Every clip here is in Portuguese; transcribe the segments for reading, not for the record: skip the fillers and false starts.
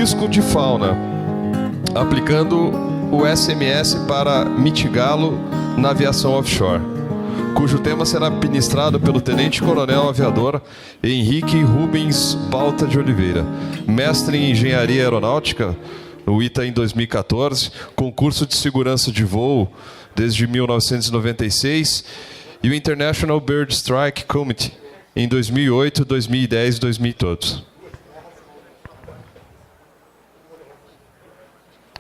risco de fauna, aplicando o SMS para mitigá-lo na aviação offshore, cujo tema será ministrado pelo Tenente-Coronel Aviador Henrique Rubens Balta de Oliveira, mestre em Engenharia Aeronáutica, no ITA em 2014, concurso de segurança de voo desde 1996, e o International Bird Strike Committee em 2008, 2010 e 2012.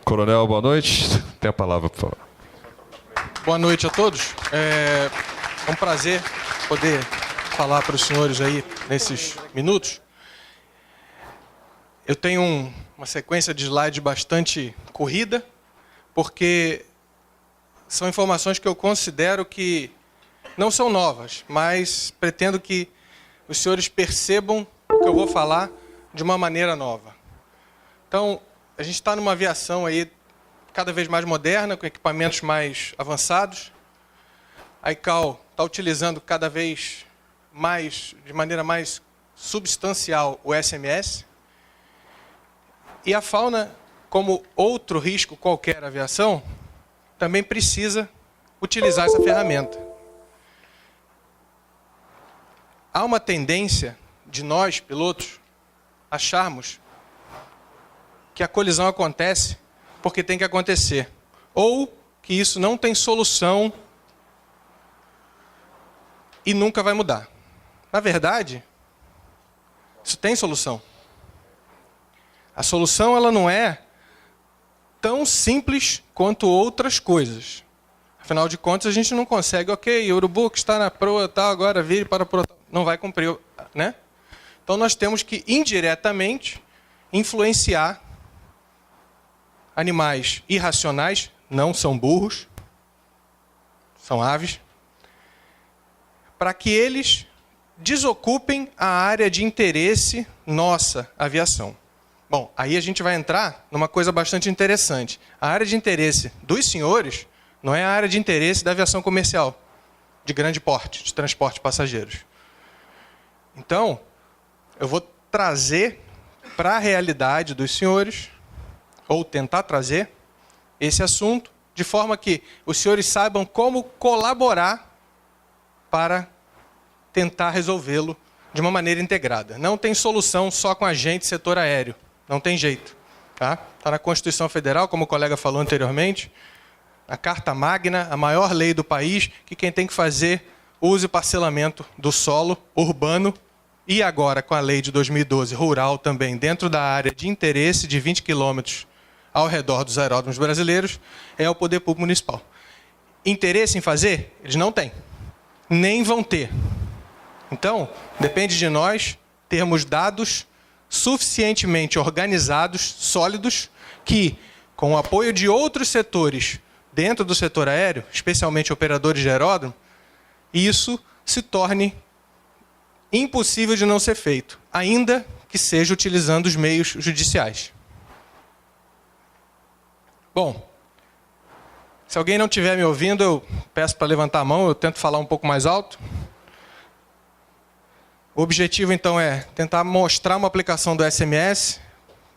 Coronel, boa noite. Tem a palavra, por favor. Boa noite a todos. É um prazer poder falar para os senhores aí nesses minutos. Eu tenho uma sequência de slides bastante corrida, porque são informações que eu considero que não são novas, mas pretendo que os senhores percebam o que eu vou falar de uma maneira nova. Então, a gente está numa aviação aí cada vez mais moderna, com equipamentos mais avançados. A ICAO está utilizando cada vez mais, de maneira mais substancial, o SMS. E a fauna, como outro risco qualquer na aviação, também precisa utilizar essa ferramenta. Há uma tendência de nós, pilotos, acharmos que a colisão acontece porque tem que acontecer, ou que isso não tem solução e nunca vai mudar. Na verdade, isso tem solução. A solução ela não é tão simples quanto outras coisas. Afinal de contas, a gente não consegue, ok, o urubu que está na proa tal, agora vire para a proa tal. Não vai cumprir, né? Então nós temos que indiretamente influenciar animais irracionais, não são burros, são aves, para que eles desocupem a área de interesse nossa, aviação. Bom, aí a gente vai entrar numa coisa bastante interessante. A área de interesse dos senhores não é a área de interesse da aviação comercial, de grande porte, de transporte de passageiros. Então, eu vou trazer para a realidade dos senhores, ou tentar trazer esse assunto, de forma que os senhores saibam como colaborar para tentar resolvê-lo de uma maneira integrada. Não tem solução só com a gente, setor aéreo. Não tem jeito. Tá? Está na Constituição Federal, como o colega falou anteriormente, a Carta Magna, a maior lei do país, que quem tem que fazer uso e parcelamento do solo urbano, e agora com a lei de 2012, rural também, dentro da área de interesse de 20 quilômetros ao redor dos aeródromos brasileiros, é o poder público municipal. Interesse em fazer? Eles não têm. Nem vão ter. Então, depende de nós termos dados suficientemente organizados, sólidos, que, com o apoio de outros setores dentro do setor aéreo, especialmente operadores de aeródromo, isso se torne impossível de não ser feito, ainda que seja utilizando os meios judiciais. Bom, se alguém não estiver me ouvindo, eu peço para levantar a mão, eu tento falar um pouco mais alto. O objetivo, então, é tentar mostrar uma aplicação do SMS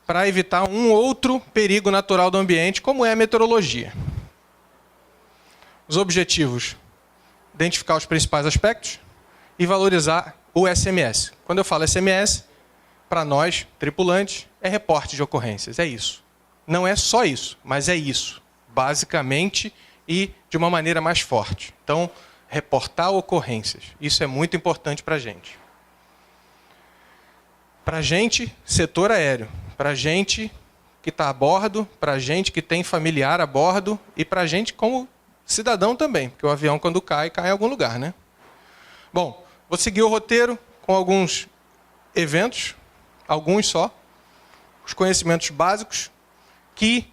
para evitar um outro perigo natural do ambiente, como é a meteorologia. Os objetivos: identificar os principais aspectos e valorizar o SMS. Quando eu falo SMS, para nós, tripulantes, é reporte de ocorrências, é isso. Não é só isso, mas é isso, basicamente e de uma maneira mais forte. Então, reportar ocorrências, isso é muito importante para a gente. Para a gente, setor aéreo, para a gente que está a bordo, para a gente que tem familiar a bordo e para a gente como cidadão também, porque o avião quando cai, cai em algum lugar, né? Bom, vou seguir o roteiro com alguns eventos, alguns só, os conhecimentos básicos, que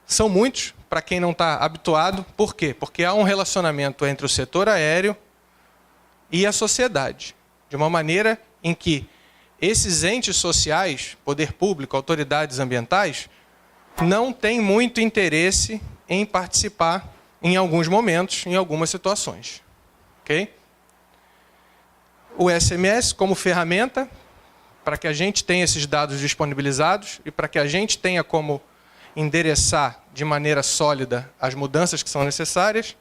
são muitos para quem não está habituado. Por quê? Porque há um relacionamento entre o setor aéreo e a sociedade, de uma maneira em que esses entes sociais, poder público, autoridades ambientais, não têm muito interesse em participar em alguns momentos, em algumas situações. Ok? O SMS como ferramenta para que a gente tenha esses dados disponibilizados e para que a gente tenha como endereçar de maneira sólida as mudanças que são necessárias,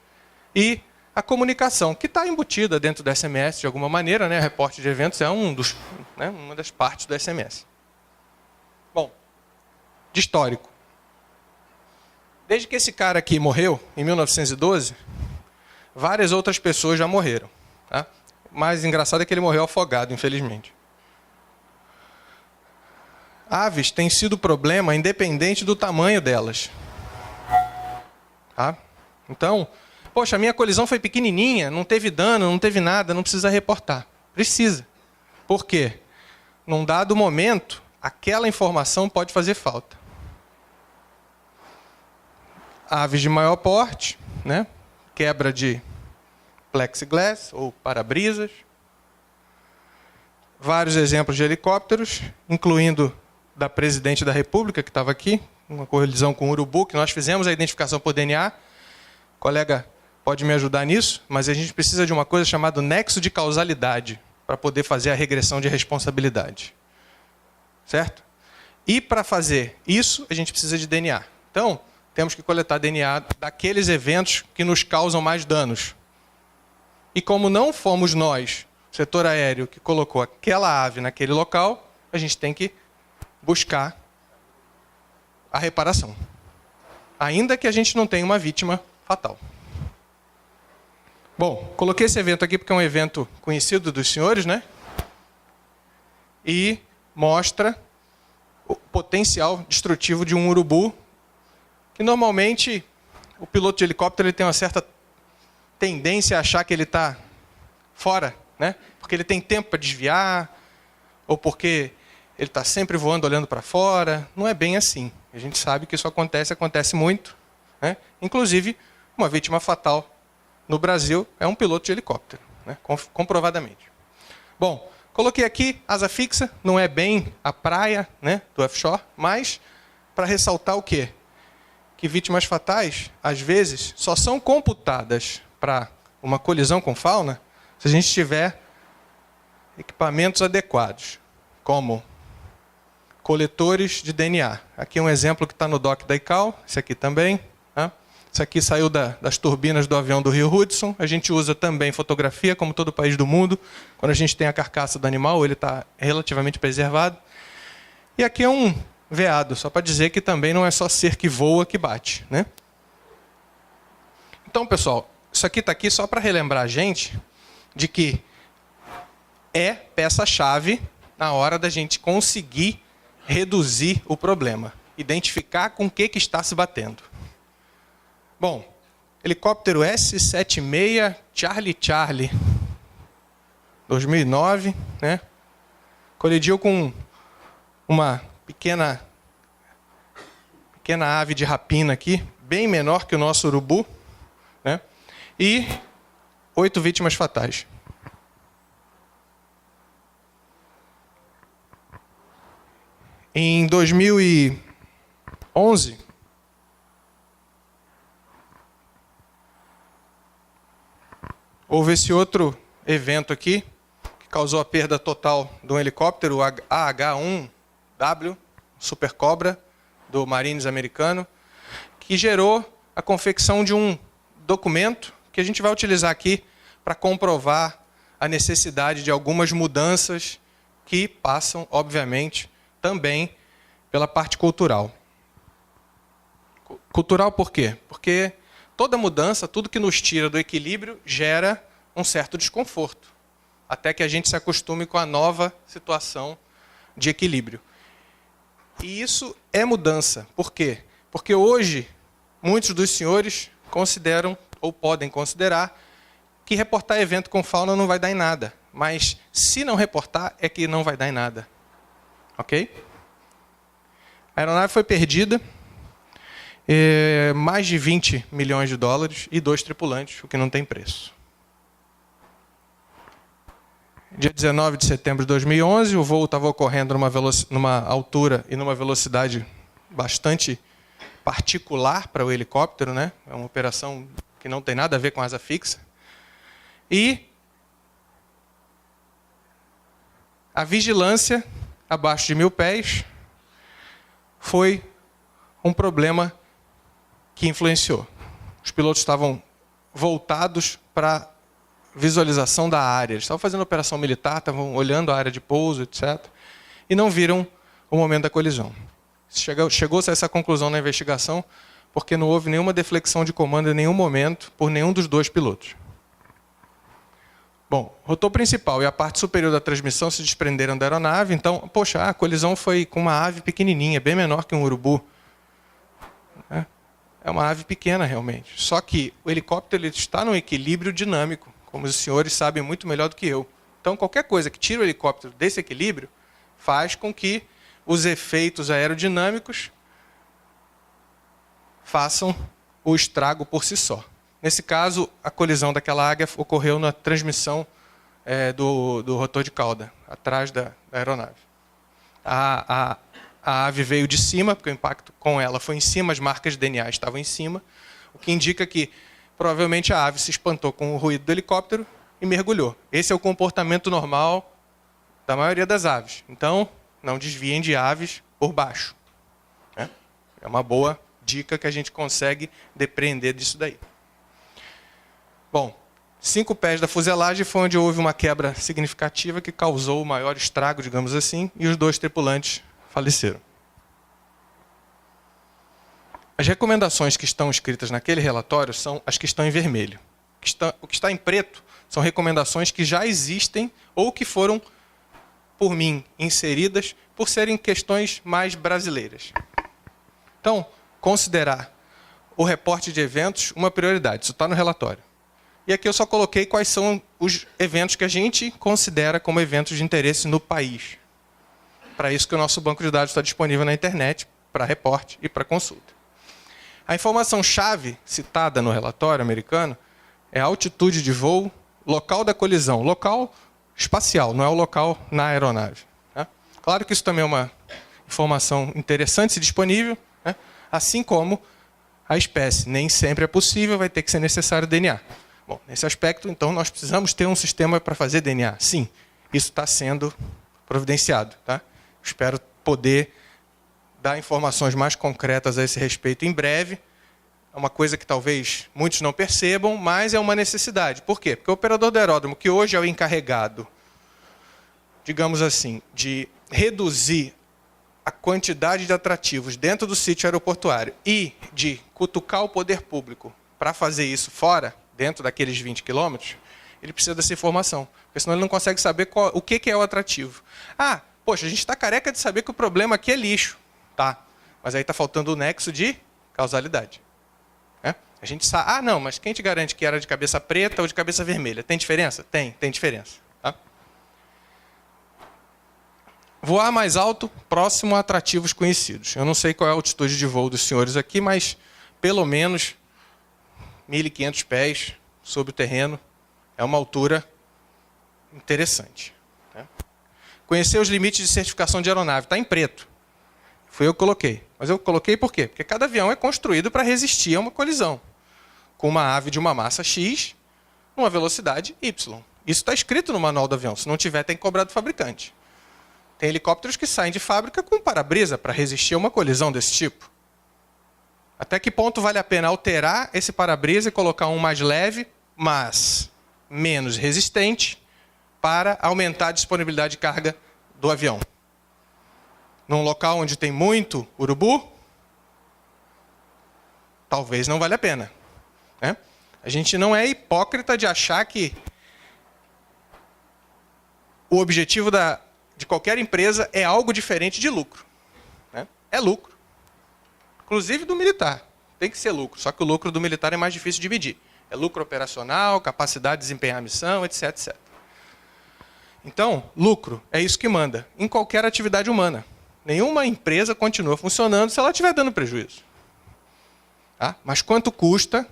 e a comunicação, que está embutida dentro do SMS de alguma maneira, né? Reporte de eventos é uma das partes do SMS. Bom, de histórico. Desde que esse cara aqui morreu, em 1912, várias outras pessoas já morreram. Tá? O mais engraçado é que ele morreu afogado, infelizmente. Aves têm sido problema independente do tamanho delas. Tá? Então, poxa, a minha colisão foi pequenininha, não teve dano, não teve nada, não precisa reportar. Precisa. Por quê? Num dado momento, aquela informação pode fazer falta. Aves de maior porte, né? Quebra de plexiglass ou para-brisas. Vários exemplos de helicópteros, incluindo da Presidente da República, que estava aqui, uma colisão com o urubu, que nós fizemos a identificação por DNA. O colega pode me ajudar nisso, mas a gente precisa de uma coisa chamada nexo de causalidade para poder fazer a regressão de responsabilidade. Certo? E para fazer isso, a gente precisa de DNA. Então, temos que coletar DNA daqueles eventos que nos causam mais danos. E como não fomos nós, setor aéreo, que colocou aquela ave naquele local, a gente tem que buscar a reparação. Ainda que a gente não tenha uma vítima fatal. Bom, coloquei esse evento aqui porque é um evento conhecido dos senhores, né? E mostra o potencial destrutivo de um urubu, que normalmente o piloto de helicóptero ele tem uma certa tendência a achar que ele está fora, né? Porque ele tem tempo para desviar, ou porque ele está sempre voando olhando para fora. Não é bem assim. A gente sabe que isso acontece muito, né? Inclusive, uma vítima fatal no Brasil é um piloto de helicóptero, né? Comprovadamente. Bom, coloquei aqui asa fixa, não é bem a praia, né, do offshore, mas para ressaltar o quê? Que vítimas fatais, às vezes, só são computadas para uma colisão com fauna se a gente tiver equipamentos adequados, como coletores de DNA. Aqui um exemplo que está no dock da ICAO, esse aqui também. Tá? Esse aqui saiu das turbinas do avião do Rio Hudson. A gente usa também fotografia, como todo país do mundo. Quando a gente tem a carcaça do animal, ele está relativamente preservado. E aqui é um veado, só para dizer que também não é só ser que voa que bate, né? Então, pessoal, isso aqui está aqui só para relembrar a gente de que é peça-chave na hora da gente conseguir reduzir o problema, identificar com o que está se batendo. Bom, helicóptero S-76 Charlie, 2009, né? Colidiu com uma pequena ave de rapina aqui, bem menor que o nosso urubu, né? E 8 vítimas fatais. Em 2011, houve esse outro evento aqui, que causou a perda total de um helicóptero, o AH-1W, Super Cobra, do Marines americano, que gerou a confecção de um documento que a gente vai utilizar aqui para comprovar a necessidade de algumas mudanças que passam, obviamente, também pela parte cultural. Cultural por quê? Porque toda mudança, tudo que nos tira do equilíbrio, gera um certo desconforto, até que a gente se acostume com a nova situação de equilíbrio. E isso é mudança. Por quê? Porque hoje, muitos dos senhores consideram, ou podem considerar, que reportar evento com fauna não vai dar em nada. Mas, se não reportar, é que não vai dar em nada. Ok? A aeronave foi perdida, mais de 20 milhões de dólares e 2 tripulantes, o que não tem preço. Dia 19 de setembro de 2011, o voo estava ocorrendo numa altura e numa velocidade bastante particular para o helicóptero, né? É uma operação que não tem nada a ver com asa fixa. E a vigilância abaixo de 1.000 pés, foi um problema que influenciou. Os pilotos estavam voltados para a visualização da área. Eles estavam fazendo operação militar, estavam olhando a área de pouso, etc. E não viram o momento da colisão. Chegou-se a essa conclusão na investigação porque não houve nenhuma deflexão de comando em nenhum momento por nenhum dos dois pilotos. Bom, o rotor principal e a parte superior da transmissão se desprenderam da aeronave, então, poxa, a colisão foi com uma ave pequenininha, bem menor que um urubu. É uma ave pequena, realmente. Só que o helicóptero ele está num equilíbrio dinâmico, como os senhores sabem muito melhor do que eu. Então, qualquer coisa que tire o helicóptero desse equilíbrio faz com que os efeitos aerodinâmicos façam o estrago por si só. Nesse caso, a colisão daquela águia ocorreu na transmissão do rotor de cauda, atrás da aeronave. A ave veio de cima, porque o impacto com ela foi em cima, as marcas de DNA estavam em cima, o que indica que provavelmente a ave se espantou com o ruído do helicóptero e mergulhou. Esse é o comportamento normal da maioria das aves. Então, não desviem de aves por baixo. É uma boa dica que a gente consegue depreender disso daí. Bom, 5 pés da fuselagem foi onde houve uma quebra significativa que causou o maior estrago, digamos assim, e os 2 tripulantes faleceram. As recomendações que estão escritas naquele relatório são as que estão em vermelho. O que está em preto são recomendações que já existem ou que foram, por mim, inseridas por serem questões mais brasileiras. Então, considerar o reporte de eventos uma prioridade. Isso está no relatório. E aqui eu só coloquei quais são os eventos que a gente considera como eventos de interesse no país. Para isso que o nosso banco de dados está disponível na internet, para reporte e para consulta. A informação-chave citada no relatório americano é a altitude de voo, local da colisão, local espacial, não é o local na aeronave. Claro que isso também é uma informação interessante e disponível, assim como a espécie. Nem sempre é possível, vai ter que ser necessário DNA. Bom, nesse aspecto, então, nós precisamos ter um sistema para fazer DNA. Sim, isso está sendo providenciado. Espero poder dar informações mais concretas a esse respeito em breve. É uma coisa que talvez muitos não percebam, mas é uma necessidade. Por quê? Porque o operador do aeródromo, que hoje é o encarregado, digamos assim, de reduzir a quantidade de atrativos dentro do sítio aeroportuário e de cutucar o poder público para fazer isso fora, dentro daqueles 20 quilômetros, ele precisa dessa informação. Porque senão ele não consegue saber o que é o atrativo. Poxa, a gente está careca de saber que o problema aqui é lixo. Tá, mas aí está faltando o nexo de causalidade. A gente sabe, não, mas quem te garante que era de cabeça preta ou de cabeça vermelha? Tem diferença? Tem diferença. Voar mais alto, próximo a atrativos conhecidos. Eu não sei qual é a altitude de voo dos senhores aqui, mas pelo menos 1.500 pés sobre o terreno é uma altura interessante. Conhecer os limites de certificação de aeronave. Está em preto. Foi eu que coloquei. Mas eu coloquei por quê? Porque cada avião é construído para resistir a uma colisão. Com uma ave de uma massa X, numa velocidade Y. Isso está escrito no manual do avião. Se não tiver, tem que cobrar do fabricante. Tem helicópteros que saem de fábrica com para-brisa para resistir a uma colisão desse tipo. Até que ponto vale a pena alterar esse para-brisa e colocar um mais leve, mas menos resistente, para aumentar a disponibilidade de carga do avião? Num local onde tem muito urubu, talvez não valha a pena. A gente não é hipócrita de achar que o objetivo de qualquer empresa é algo diferente de lucro. É lucro. Inclusive do militar. Tem que ser lucro. Só que o lucro do militar é mais difícil de medir. É lucro operacional, capacidade de desempenhar a missão, etc, etc. Então, lucro é isso que manda em qualquer atividade humana. Nenhuma empresa continua funcionando se ela estiver dando prejuízo. Mas quanto custa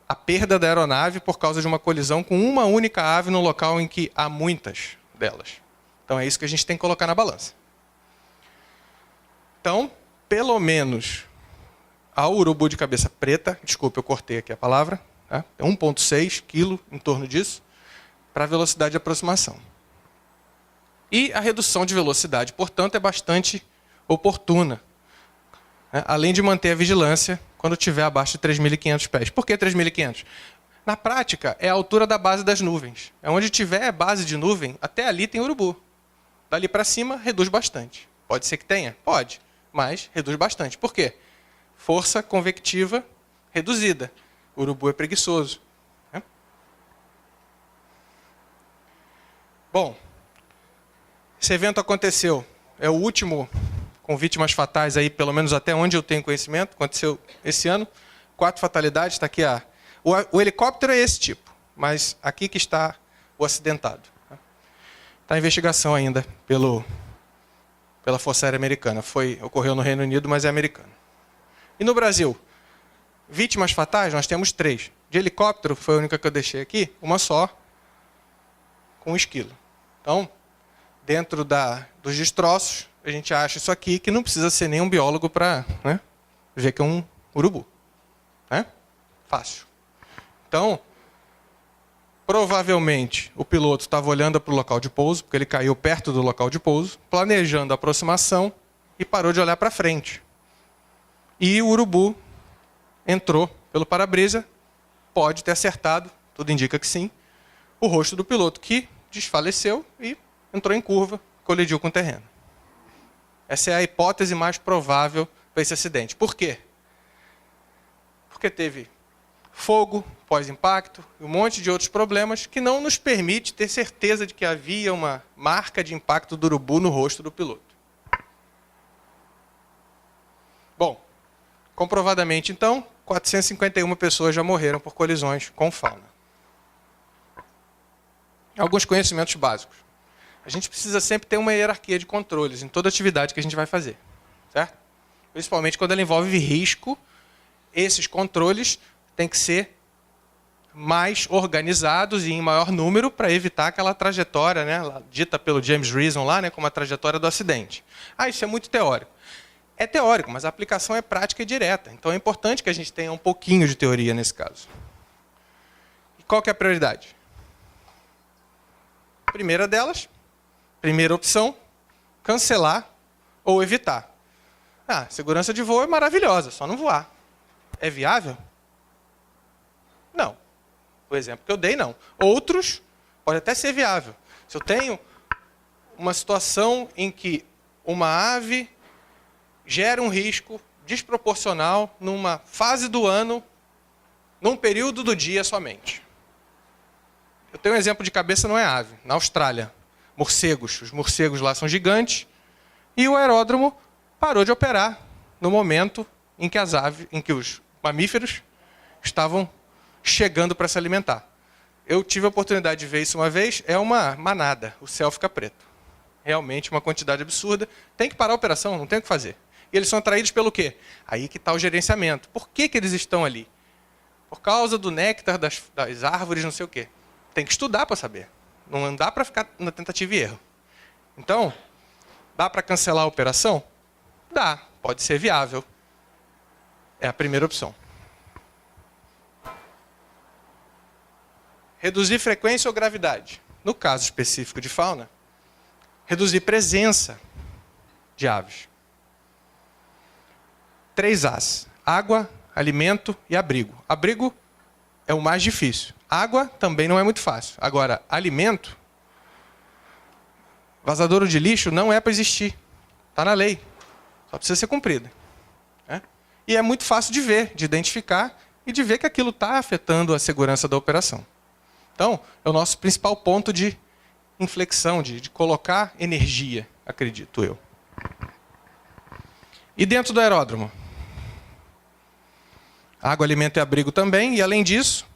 a perda da aeronave por causa de uma colisão com uma única ave no local em que há muitas delas? Então é isso que a gente tem que colocar na balança. Então, pelo menos ao urubu de cabeça preta, desculpe, eu cortei aqui a palavra, é 1,6 kg, em torno disso, para a velocidade de aproximação. E a redução de velocidade, portanto, é bastante oportuna, né? Além de manter a vigilância quando estiver abaixo de 3.500 pés. Por que 3.500? Na prática, é a altura da base das nuvens. É onde tiver base de nuvem, até ali tem urubu. Dali para cima, reduz bastante. Pode ser que tenha? Pode, mas reduz bastante. Por quê? Força convectiva reduzida. O urubu é preguiçoso, né? Bom, esse evento aconteceu. É o último com vítimas fatais aí, pelo menos até onde eu tenho conhecimento. Aconteceu esse ano. 4 fatalidades. Está aqui o helicóptero é esse tipo, mas aqui que está o acidentado. Está em investigação ainda pela Força Aérea Americana. Ocorreu no Reino Unido, mas é americano. E no Brasil? Vítimas fatais, nós temos 3. De helicóptero, foi a única que eu deixei aqui, uma só, com 1 esquilo. Então, dentro dos destroços, a gente acha isso aqui, que não precisa ser nenhum biólogo para, né, ver que é um urubu. Né? Fácil. Então, provavelmente, o piloto estava olhando para o local de pouso, porque ele caiu perto do local de pouso, planejando a aproximação e parou de olhar para frente. E o urubu entrou pelo para-brisa, pode ter acertado, tudo indica que sim, o rosto do piloto, que desfaleceu e entrou em curva, colidiu com o terreno. Essa é a hipótese mais provável para esse acidente. Por quê? Porque teve fogo pós-impacto e um monte de outros problemas que não nos permite ter certeza de que havia uma marca de impacto do urubu no rosto do piloto. Bom, comprovadamente, então, 451 pessoas já morreram por colisões com fauna. Alguns conhecimentos básicos. A gente precisa sempre ter uma hierarquia de controles em toda atividade que a gente vai fazer, certo? Principalmente quando ela envolve risco, esses controles têm que ser mais organizados e em maior número para evitar aquela trajetória, né, dita pelo James Reason lá, né, como a trajetória do acidente. Isso é muito teórico. É teórico, mas a aplicação é prática e direta. Então é importante que a gente tenha um pouquinho de teoria nesse caso. E qual que é a prioridade? Primeira delas, primeira opção, cancelar ou evitar. Segurança de voo é maravilhosa, só não voar. É viável? Não. O exemplo que eu dei, não. Outros, pode até ser viável. Se eu tenho uma situação em que uma ave gera um risco desproporcional numa fase do ano, num período do dia somente. Eu tenho um exemplo de cabeça, não é ave. Na Austrália, morcegos. Os morcegos lá são gigantes. E o aeródromo parou de operar no momento em que os mamíferos estavam chegando para se alimentar. Eu tive a oportunidade de ver isso uma vez, é uma manada, o céu fica preto. Realmente uma quantidade absurda. Tem que parar a operação, não tem o que fazer. E eles são atraídos pelo quê? Aí que está o gerenciamento. Por que eles estão ali? Por causa do néctar das árvores, não sei o quê. Tem que estudar para saber. Não dá para ficar na tentativa e erro. Então, dá para cancelar a operação? Dá, pode ser viável. É a primeira opção. Reduzir frequência ou gravidade. No caso específico de fauna, reduzir presença de aves. 3 As. Água, alimento e abrigo. Abrigo é o mais difícil. Água também não é muito fácil. Agora, alimento, vazadouro de lixo não é para existir. Está na lei. Só precisa ser cumprida. E é muito fácil de ver, de identificar e de ver que aquilo está afetando a segurança da operação. Então, é o nosso principal ponto de inflexão, de colocar energia, acredito eu. E dentro do aeródromo? Água, alimento e abrigo também. E, além disso,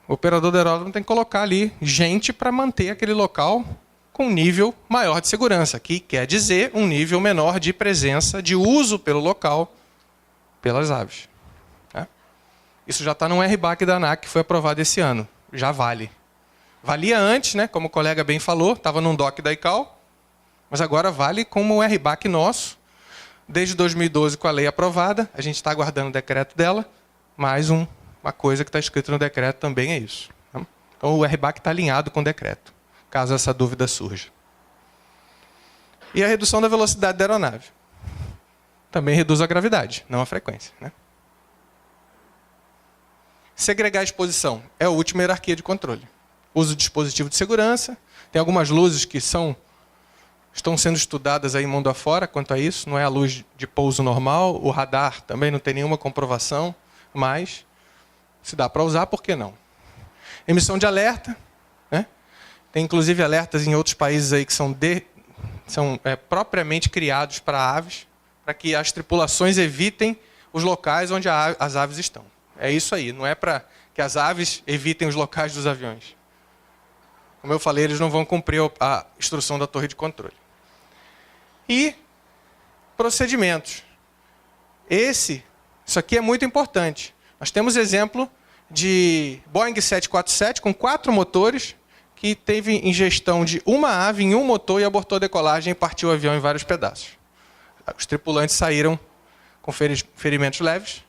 o operador do aeródromo tem que colocar ali gente para manter aquele local com um nível maior de segurança, que quer dizer um nível menor de presença, de uso pelo local, pelas aves. Isso já está no RBAC da ANAC, que foi aprovado esse ano. Já vale. Valia antes, né, como o colega bem falou, estava num DOC da ICAO, mas agora vale como um RBAC nosso. Desde 2012, com a lei aprovada, a gente está aguardando o decreto dela, mais uma coisa que está escrita no decreto também é isso. Então o RBAC está alinhado com o decreto, caso essa dúvida surja. E a redução da velocidade da aeronave. Também reduz a gravidade, não a frequência, né? Segregar a exposição é a última hierarquia de controle. Uso de dispositivo de segurança. Tem algumas luzes que estão sendo estudadas aí mundo afora quanto a isso. Não é a luz de pouso normal. O radar também não tem nenhuma comprovação. Mas, se dá para usar, por que não? Emissão de alerta. Né? Tem inclusive alertas em outros países aí que são propriamente criados para aves, para que as tripulações evitem os locais onde as aves estão. É isso aí, não é para que as aves evitem os locais dos aviões. Como eu falei, eles não vão cumprir a instrução da torre de controle. E procedimentos. Isso aqui é muito importante. Nós temos exemplo de Boeing 747 com 4 motores que teve ingestão de uma ave em um motor e abortou a decolagem e partiu o avião em vários pedaços. Os tripulantes saíram com ferimentos leves,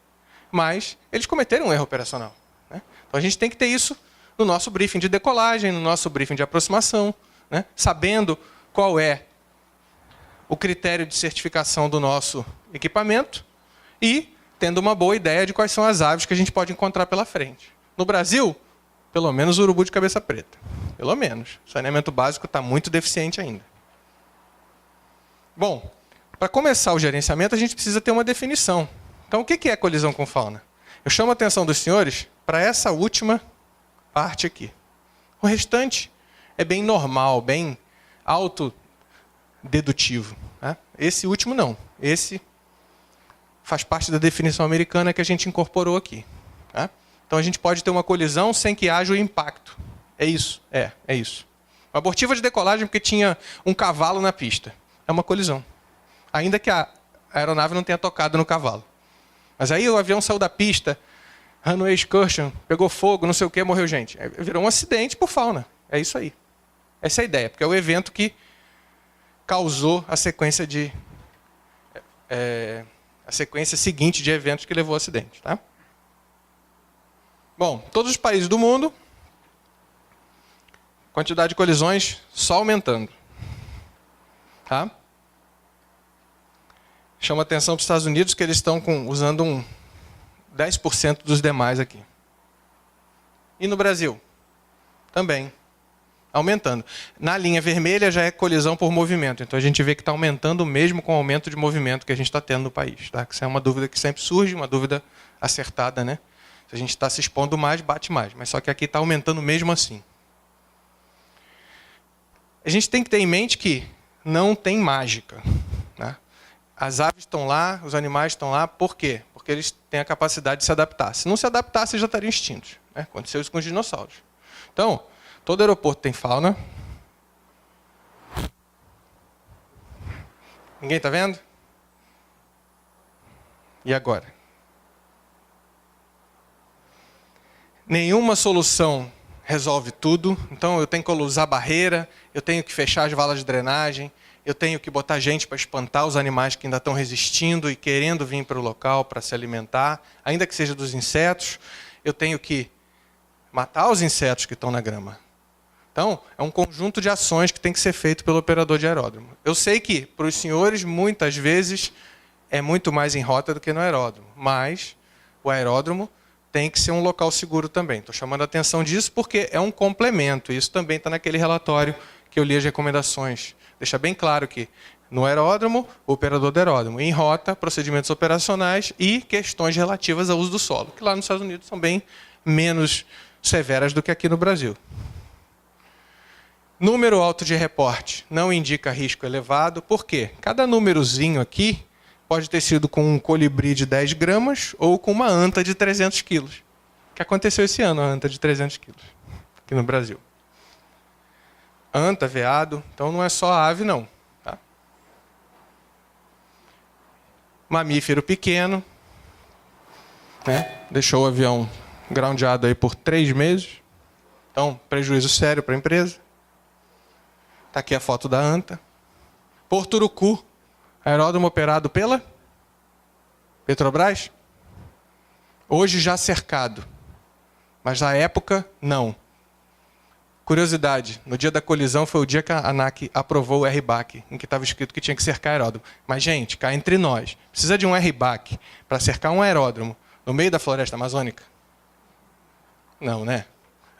mas eles cometeram um erro operacional. Né? Então a gente tem que ter isso no nosso briefing de decolagem, no nosso briefing de aproximação, né? Sabendo qual é o critério de certificação do nosso equipamento e tendo uma boa ideia de quais são as aves que a gente pode encontrar pela frente. No Brasil, pelo menos urubu de cabeça preta. Pelo menos. O saneamento básico está muito deficiente ainda. Bom, para começar o gerenciamento, a gente precisa ter uma definição. Então, o que é colisão com fauna? Eu chamo a atenção dos senhores para essa última parte aqui. O restante é bem normal, bem autodedutivo. Né? Esse último não. Esse faz parte da definição americana que a gente incorporou aqui. Tá? Então, a gente pode ter uma colisão sem que haja o impacto. É isso. É isso. Uma abortiva de decolagem porque tinha um cavalo na pista. É uma colisão. Ainda que a aeronave não tenha tocado no cavalo. Mas aí o avião saiu da pista, runway excursion, pegou fogo, não sei o que, morreu gente. Virou um acidente por fauna. É isso aí. Essa é a ideia, porque é o evento que causou a sequência a sequência seguinte de eventos que levou ao acidente. Tá? Bom, todos os países do mundo, quantidade de colisões só aumentando. Tá? Chama a atenção para os Estados Unidos que eles estão usando 10% dos demais aqui. E no Brasil? Também. Aumentando. Na linha vermelha já é colisão por movimento. Então a gente vê que está aumentando mesmo com o aumento de movimento que a gente está tendo no país. Tá? Isso é uma dúvida que sempre surge, uma dúvida acertada. Né? Se a gente está se expondo mais, bate mais. Mas só que aqui está aumentando mesmo assim. A gente tem que ter em mente que não tem mágica. Né? As aves estão lá, os animais estão lá, por quê? Porque eles têm a capacidade de se adaptar. Se não se adaptasse, já estariam extintos. Né? Aconteceu isso com os dinossauros. Então, todo aeroporto tem fauna. Ninguém está vendo? E agora? Nenhuma solução resolve tudo. Então, eu tenho que usar barreira, eu tenho que fechar as valas de drenagem, eu tenho que botar gente para espantar os animais que ainda estão resistindo e querendo vir para o local para se alimentar, ainda que seja dos insetos. Eu tenho que matar os insetos que estão na grama. Então, é um conjunto de ações que tem que ser feito pelo operador de aeródromo. Eu sei que, para os senhores, muitas vezes, é muito mais em rota do que no aeródromo. Mas o aeródromo tem que ser um local seguro também. Estou chamando a atenção disso porque é um complemento. Isso também está naquele relatório que eu li as recomendações. Deixa bem claro que no aeródromo, o operador do aeródromo. Em rota, procedimentos operacionais e questões relativas ao uso do solo, que lá nos Estados Unidos são bem menos severas do que aqui no Brasil. Número alto de reporte não indica risco elevado. Por quê? Cada númerozinho aqui pode ter sido com um colibri de 10 gramas ou com uma anta de 300 quilos. O que aconteceu esse ano, a anta de 300 quilos, aqui no Brasil. Anta, veado, então não é só ave, não. Tá? Mamífero pequeno, né? Deixou o avião groundado aí por 3 meses. Então, prejuízo sério para a empresa. Está aqui a foto da anta. Porto Urucu, aeródromo operado pela Petrobras. Hoje já cercado, mas na época, não. Curiosidade, no dia da colisão foi o dia que a ANAC aprovou o RBAC, em que estava escrito que tinha que cercar aeródromo. Mas, gente, cá entre nós, precisa de um RBAC para cercar um aeródromo no meio da floresta amazônica? Não, né?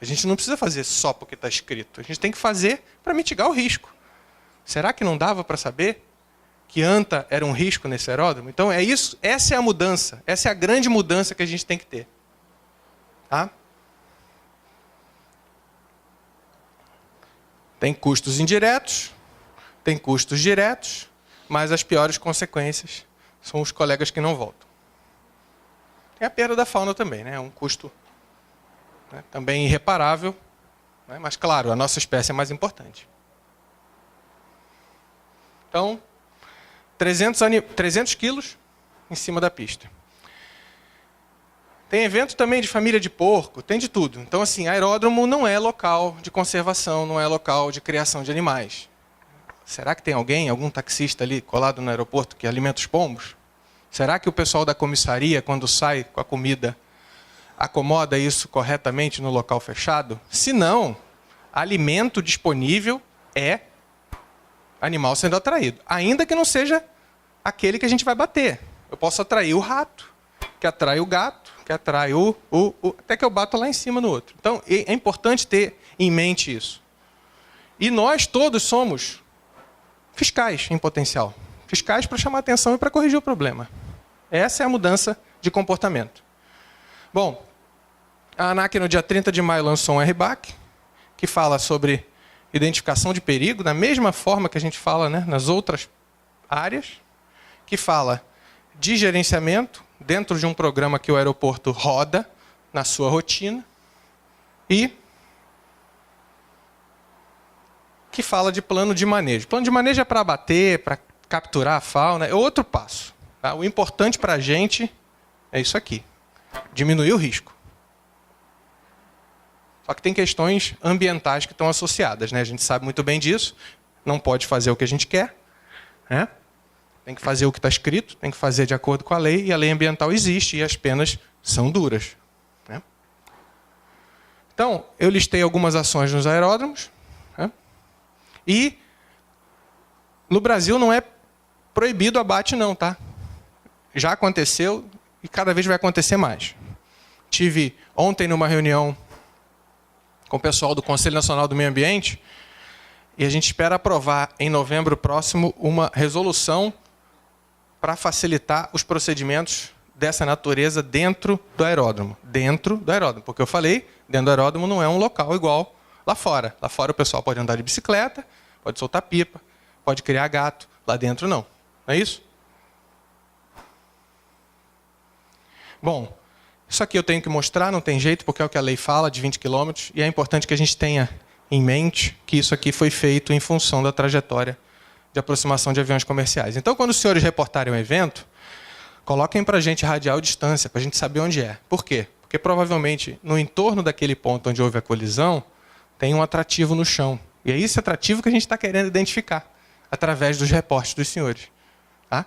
A gente não precisa fazer só porque está escrito. A gente tem que fazer para mitigar o risco. Será que não dava para saber que anta era um risco nesse aeródromo? Então, é isso. Essa é a mudança. Essa é a grande mudança que a gente tem que ter. Tá? Tem custos indiretos, tem custos diretos, mas as piores consequências são os colegas que não voltam. Tem a perda da fauna também, né? É um custo, né, também irreparável, né? Mas, claro, a nossa espécie é mais importante. Então, 300 quilos em cima da pista. Tem evento também de família de porco, tem de tudo. Então, assim, aeródromo não é local de conservação, não é local de criação de animais. Será que tem algum taxista ali colado no aeroporto que alimenta os pombos? Será que o pessoal da comissaria, quando sai com a comida, acomoda isso corretamente no local fechado? Se não, alimento disponível é animal sendo atraído. Ainda que não seja aquele que a gente vai bater. Eu posso atrair o rato, que atrai o gato, que atrai até que eu bato lá em cima no outro. Então, é importante ter em mente isso. E nós todos somos fiscais em potencial. Fiscais para chamar atenção e para corrigir o problema. Essa é a mudança de comportamento. Bom, a ANAC no dia 30 de maio lançou um RBAC, que fala sobre identificação de perigo, da mesma forma que a gente fala, né, nas outras áreas, que fala de gerenciamento, dentro de um programa que o aeroporto roda na sua rotina, e que fala de plano de manejo. Plano de manejo é para abater, para capturar a fauna, é outro passo. Tá? O importante para a gente é isso aqui, diminuir o risco. Só que tem questões ambientais que estão associadas, né? A gente sabe muito bem disso, não pode fazer o que a gente quer, né? Tem que fazer o que está escrito, tem que fazer de acordo com a lei, e a lei ambiental existe, e as penas são duras. Né? Então, eu listei algumas ações nos aeródromos, né? E no Brasil não é proibido o abate não, tá? Já aconteceu e cada vez vai acontecer mais. Tive ontem numa reunião com o pessoal do Conselho Nacional do Meio Ambiente, e a gente espera aprovar em novembro próximo uma resolução para facilitar os procedimentos dessa natureza dentro do aeródromo. Dentro do aeródromo. Porque eu falei, dentro do aeródromo não é um local igual lá fora. Lá fora o pessoal pode andar de bicicleta, pode soltar pipa, pode criar gato. Lá dentro não. Não é isso? Bom, isso aqui eu tenho que mostrar, não tem jeito, porque é o que a lei fala, de 20 km. E é importante que a gente tenha em mente que isso aqui foi feito em função da trajetória de aproximação de aviões comerciais. Então, quando os senhores reportarem o evento, coloquem para a gente radial distância, para a gente saber onde é. Por quê? Porque provavelmente no entorno daquele ponto onde houve a colisão, tem um atrativo no chão. E é esse atrativo que a gente está querendo identificar, através dos reportes dos senhores. Tá?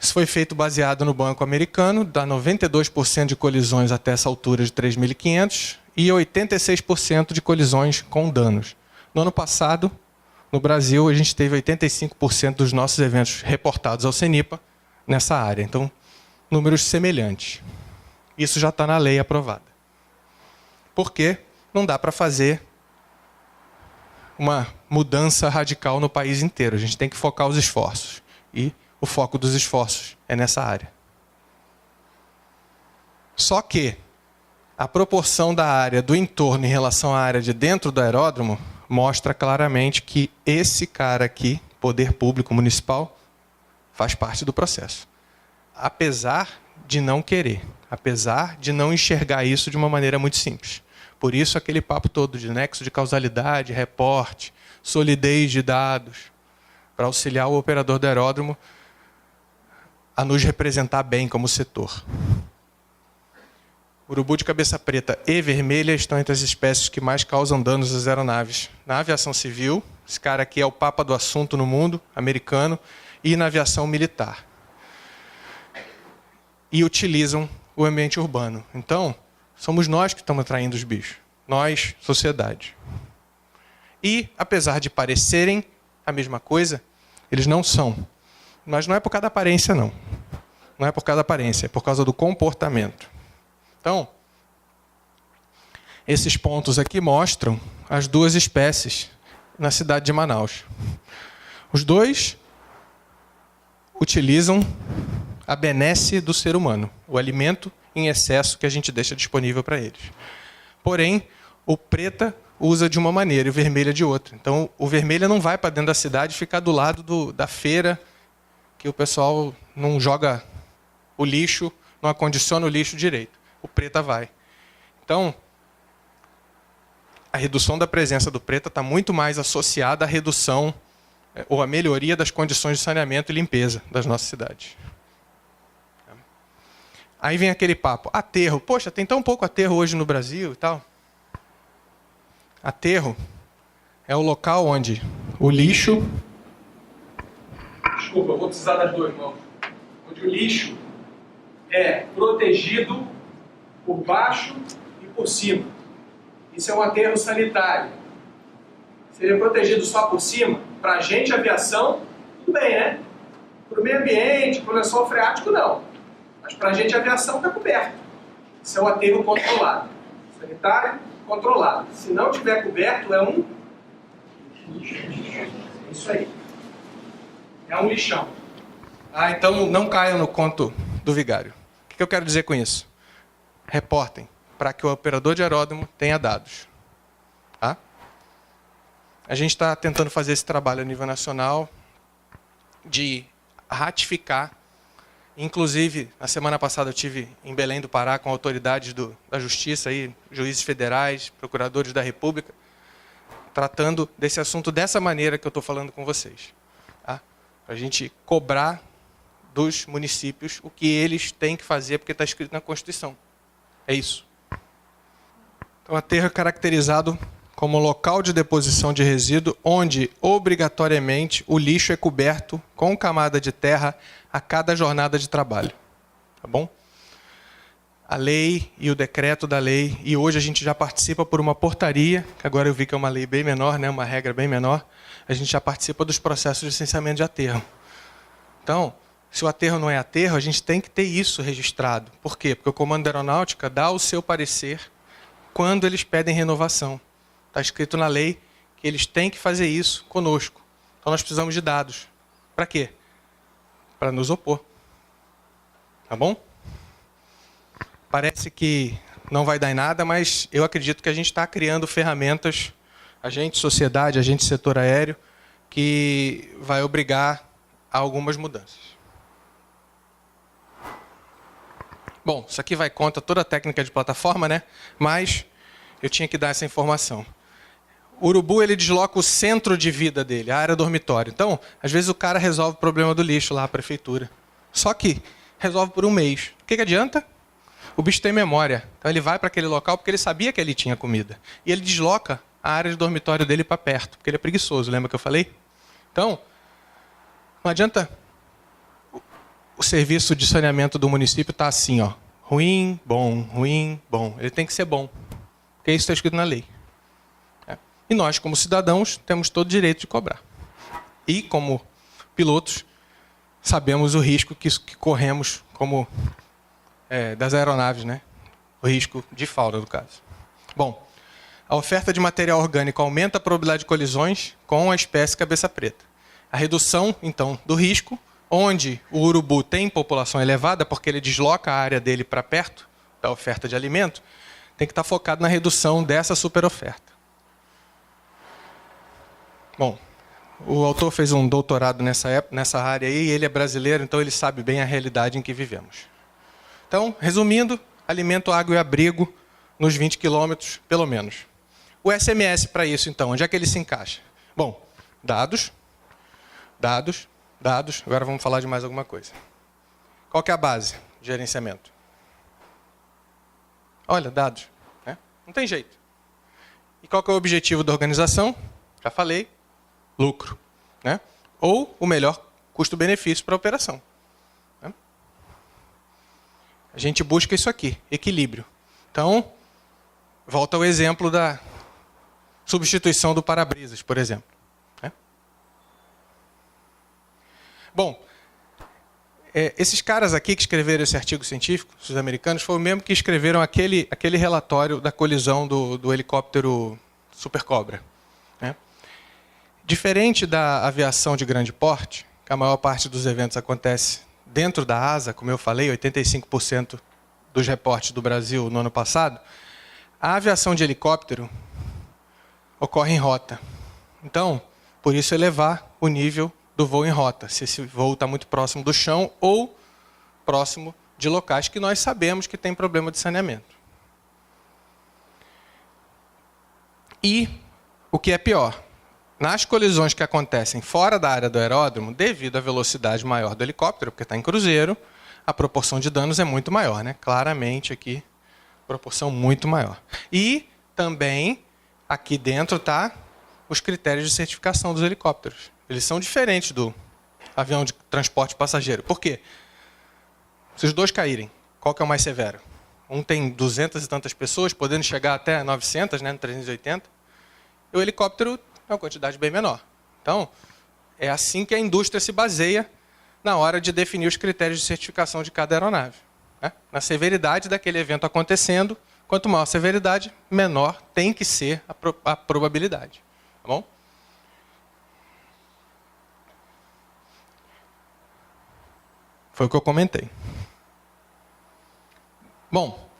Isso foi feito baseado no Banco Americano, dá 92% de colisões até essa altura de 3.500 e 86% de colisões com danos. No ano passado, no Brasil, a gente teve 85% dos nossos eventos reportados ao CENIPA nessa área. Então, números semelhantes. Isso já está na lei aprovada. Por quê? Não dá para fazer uma mudança radical no país inteiro. A gente tem que focar os esforços. E o foco dos esforços é nessa área. Só que a proporção da área do entorno em relação à área de dentro do aeródromo mostra claramente que esse cara aqui, poder público municipal, faz parte do processo. Apesar de não querer, apesar de não enxergar isso de uma maneira muito simples. Por isso aquele papo todo de nexo de causalidade, reporte, solidez de dados, para auxiliar o operador do aeródromo a nos representar bem como setor. Urubu de cabeça preta e vermelha estão entre as espécies que mais causam danos às aeronaves. Na aviação civil, esse cara aqui é o papa do assunto no mundo, americano, e na aviação militar. E utilizam o ambiente urbano. Então, somos nós que estamos atraindo os bichos. nós, sociedade. E, apesar de parecerem a mesma coisa, eles não são. Mas não é por causa da aparência, não. Não é por causa da aparência, é por causa do comportamento. Então, esses pontos aqui mostram as duas espécies na cidade de Manaus. Os dois utilizam a benesse do ser humano, o alimento em excesso que a gente deixa disponível para eles. Porém, o preta usa de uma maneira e o vermelha de outra. Então, o vermelha não vai para dentro da cidade ficar do lado da feira, que o pessoal não joga o lixo, não acondiciona o lixo direito. O preta vai. Então, a redução da presença do preta está muito mais associada à redução ou à melhoria das condições de saneamento e limpeza das nossas cidades. Aí vem aquele papo, aterro. Poxa, tem tão pouco aterro hoje no Brasil e tal. Aterro é o local onde o lixo... Desculpa, eu vou precisar das duas mãos. Onde o lixo é protegido por baixo e por cima. Isso é um aterro sanitário. Seria protegido só por cima? Para a gente, aviação, tudo bem, né? Para o meio ambiente, para o lençol freático, não. Mas para a gente, aviação está coberto. Isso é um aterro controlado. Sanitário, controlado. Se não tiver coberto, é um... Isso aí. É um lixão. Então não caiam no conto do vigário. O que eu quero dizer com isso? Reportem para que o operador de aeródromo tenha dados. Tá? A gente está tentando fazer esse trabalho a nível nacional de ratificar. Inclusive, na semana passada eu estive em Belém do Pará com autoridades da Justiça, aí, juízes federais, procuradores da República, tratando desse assunto dessa maneira que eu estou falando com vocês. Tá? Para a gente cobrar dos municípios o que eles têm que fazer, porque está escrito na Constituição. É isso. Então, o aterro é caracterizado como local de deposição de resíduo, onde, obrigatoriamente, o lixo é coberto com camada de terra a cada jornada de trabalho. Tá bom? A lei e o decreto da lei, e hoje a gente já participa por uma portaria, que agora eu vi que é uma lei bem menor, né, uma regra bem menor, a gente já participa dos processos de licenciamento de aterro. Então, se o aterro não é aterro, a gente tem que ter isso registrado. Por quê? Porque o Comando da Aeronáutica dá o seu parecer quando eles pedem renovação. Está escrito na lei que eles têm que fazer isso conosco. Então nós precisamos de dados. Para quê? Para nos opor. Tá bom? Parece que não vai dar em nada, mas eu acredito que a gente está criando ferramentas, a gente, sociedade, a gente, setor aéreo, que vai obrigar a algumas mudanças. Bom, isso aqui vai contra toda a técnica de plataforma, né? Mas eu tinha que dar essa informação. O urubu, ele desloca o centro de vida dele, a área dormitório. Então, às vezes o cara resolve o problema do lixo lá, a prefeitura. Só que resolve por um mês. O que adianta? O bicho tem memória. Então ele vai para aquele local porque ele sabia que ele tinha comida. E ele desloca a área de dormitório dele para perto, porque ele é preguiçoso, lembra que eu falei? Então, não adianta o serviço de saneamento do município estar assim, ó, ruim, bom. Ele tem que ser bom, porque isso está escrito na lei. E nós, como cidadãos, temos todo o direito de cobrar. E, como pilotos, sabemos o risco que corremos como das aeronaves, né? O risco de falta, no caso. Bom, a oferta de material orgânico aumenta a probabilidade de colisões com a espécie cabeça preta. A redução, então, do risco, onde o urubu tem população elevada, porque ele desloca a área dele para perto da oferta de alimento, tem que estar focado na redução dessa superoferta. Bom, o autor fez um doutorado nessa área aí, e ele é brasileiro, então ele sabe bem a realidade em que vivemos. Então, resumindo, alimento, água e abrigo nos 20 quilômetros, pelo menos. O SMS para isso, então, onde é que ele se encaixa? Bom, dados. Agora vamos falar de mais alguma coisa. Qual que é a base de gerenciamento? Olha, dados. Né? Não tem jeito. E qual que é o objetivo da organização? Já falei. Lucro, né? Ou o melhor custo-benefício para a operação. Né? A gente busca isso aqui, equilíbrio. Então, Volta ao exemplo da substituição do para-brisas, por exemplo. Bom, esses caras aqui que escreveram esse artigo científico, os americanos, foram mesmo que escreveram aquele relatório da colisão do helicóptero Super Cobra. Diferente da aviação de grande porte, que a maior parte dos eventos acontece dentro da asa, como eu falei, 85% dos reportes do Brasil no ano passado, a aviação de helicóptero ocorre em rota. Então, por isso elevar o nível do voo em rota, se esse voo está muito próximo do chão ou próximo de locais que nós sabemos que tem problema de saneamento. E o que é pior, nas colisões que acontecem fora da área do aeródromo, devido à velocidade maior do helicóptero, porque está em cruzeiro, a proporção de danos é muito maior, né? Claramente aqui, proporção muito maior. E também, aqui dentro está os critérios de certificação dos helicópteros. Eles são diferentes do avião de transporte passageiro. Por quê? Se os dois caírem, qual que é o mais severo? Um tem 200 e tantas pessoas, podendo chegar até 900, né, no 380. E o helicóptero é uma quantidade bem menor. Então, é assim que a indústria se baseia na hora de definir os critérios de certificação de cada aeronave. Na severidade daquele evento acontecendo, quanto maior a severidade, menor tem que ser a probabilidade. Tá bom? Foi o que eu comentei. Bom,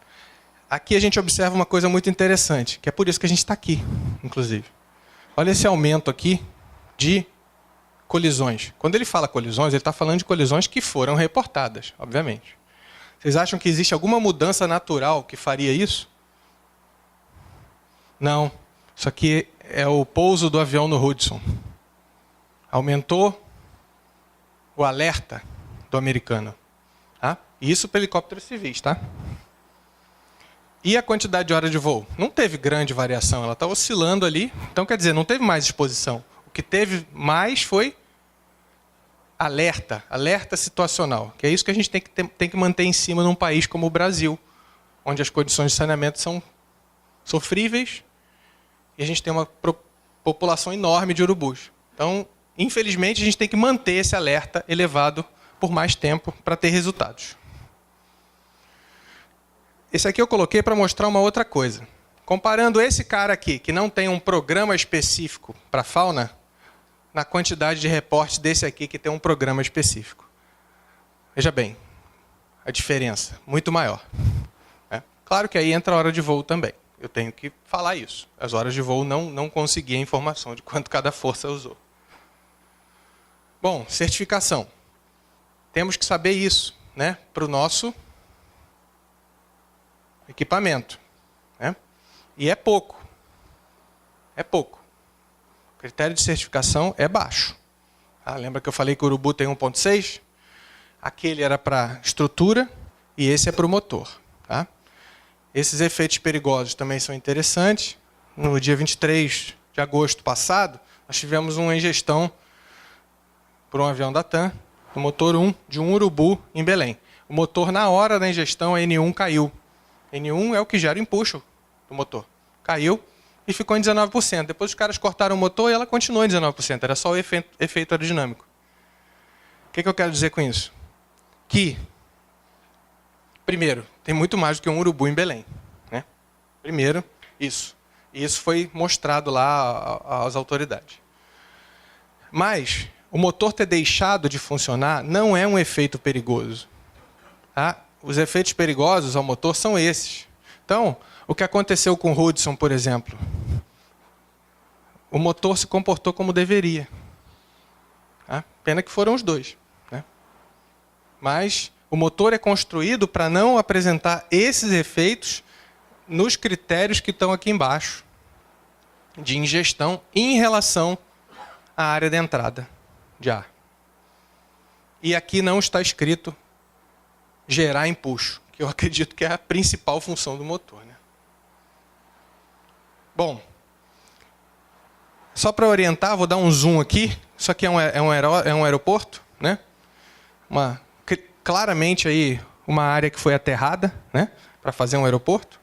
aqui a gente observa uma coisa muito interessante, que é por isso que a gente está aqui, inclusive. Olha esse aumento aqui de colisões. Quando ele fala colisões, ele está falando de colisões que foram reportadas, obviamente. Vocês acham que existe alguma mudança natural que faria isso? Não. Isso aqui é o pouso do avião no Hudson. Aumentou o alerta do americano. Tá? Isso para helicópteros civis, tá? E a quantidade de horas de voo? Não teve grande variação, ela está oscilando ali. Então, quer dizer, não teve mais exposição. O que teve mais foi alerta situacional. Que é isso que a gente tem que manter em cima num país como o Brasil, onde as condições de saneamento são sofríveis e a gente tem uma população enorme de urubus. Então, infelizmente, a gente tem que manter esse alerta elevado por mais tempo para ter resultados. Esse aqui eu coloquei para mostrar uma outra coisa. Comparando esse cara aqui, que não tem um programa específico para fauna, na quantidade de reportes desse aqui, que tem um programa específico. Veja bem, a diferença, muito maior. Claro que aí entra a hora de voo também. Eu tenho que falar isso. As horas de voo não consegui a informação de quanto cada força usou. Bom, certificação. Temos que saber isso, né, para o nosso equipamento. Né? E é pouco. É pouco. O critério de certificação é baixo. Lembra que eu falei que o urubu tem 1.6? Aquele era para estrutura e esse é para o motor. Tá? Esses efeitos perigosos também são interessantes. No dia 23 de agosto passado, nós tivemos uma ingestão por um avião da TAM, no motor 1 de um urubu em Belém. O motor, na hora da ingestão, a N1 caiu. N1 é o que gera o empuxo do motor. Caiu e ficou em 19%. Depois os caras cortaram o motor e ela continuou em 19%. Era só o efeito aerodinâmico. O que eu quero dizer com isso? Que, primeiro, tem muito mais do que um urubu em Belém. Né? Primeiro, isso. E isso foi mostrado lá às autoridades. Mas o motor ter deixado de funcionar não é um efeito perigoso. Tá? Os efeitos perigosos ao motor são esses. Então, o que aconteceu com o Hudson, por exemplo? O motor se comportou como deveria. Tá? Pena que foram os dois. Né? Mas o motor é construído para não apresentar esses efeitos nos critérios que estão aqui embaixo, de ingestão em relação à área de entrada de ar. E aqui não está escrito gerar empuxo, que eu acredito que é a principal função do motor. Né? Bom, só para orientar, vou dar um zoom aqui. Isso aqui é um aeroporto, né? Claramente aí uma área que foi aterrada, né? Para fazer um aeroporto.